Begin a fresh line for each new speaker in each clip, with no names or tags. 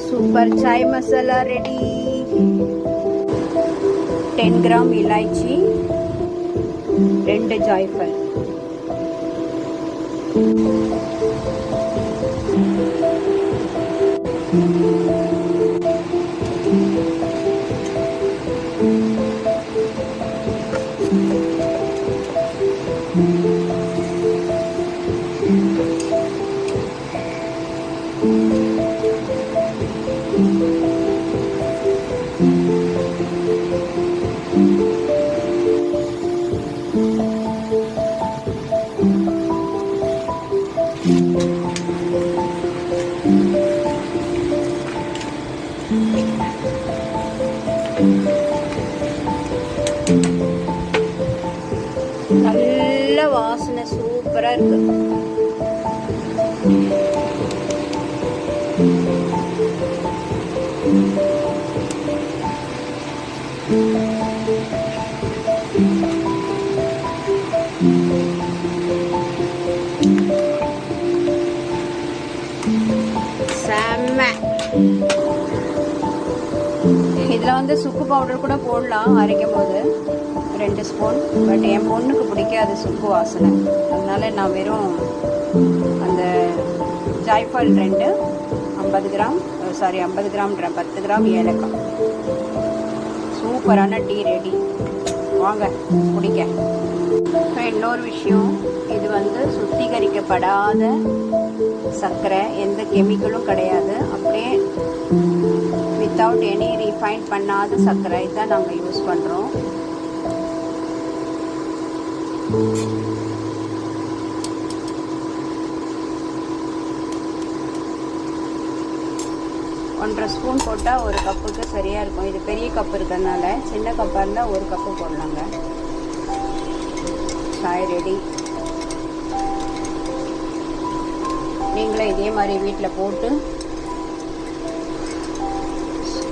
super chai masala ready. 10 gram ilaichi, 2 jaifal. நல்ல வாசனை சூப்பரா இருக்கு. செம்ம. இதில் வந்து சுக்கு பவுடர் கூட போடலாம் அரைக்கும் போது 2 ஸ்பூன். பட் என் பொண்ணுக்கு பிடிக்காது சுக்கு வாசனை, அதனால நான் வெறும் அந்த ஜாய்ஃபால் 2 50 கிராம் 50 கிராம்ன்ற 10 கிராம் ஏலக்காய். சூப்பரான டீ ரெடி. வாங்க குடிக்க. இன்னொரு விஷயம், இது வந்து சுத்திகரிக்கப்படாத சர்க்கரை, எந்த கெமிக்கலும் கிடையாது. அப்படியே வித்தவுட் எனி ரீஃபைன் பண்ணாத சர்க்கரை தான் நாங்கள் யூஸ் பண்ணுறோம். ஒன்றரை ஸ்பூன் போட்டால் 1 கப்புக்கு சரியாக இருக்கும். இது பெரிய கப்பு இருக்கிறதுனால, சின்ன கப்பாக இருந்தால் 1 கப்பு போடலாங்க. சாய் ரெடி. நீங்களும் இதே மாதிரி வீட்டில் போட்டு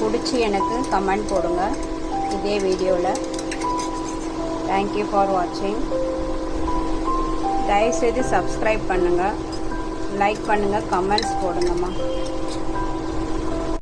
பிடிச்சி எனக்கு கமெண்ட் போடுங்க இதே வீடியோவில். தேங்க்யூ ஃபார் வாட்சிங். தயவுசெய்து சப்ஸ்கிரைப் பண்ணுங்கள், லைக் பண்ணுங்கள், கமெண்ட்ஸ் போடுங்கம்மா.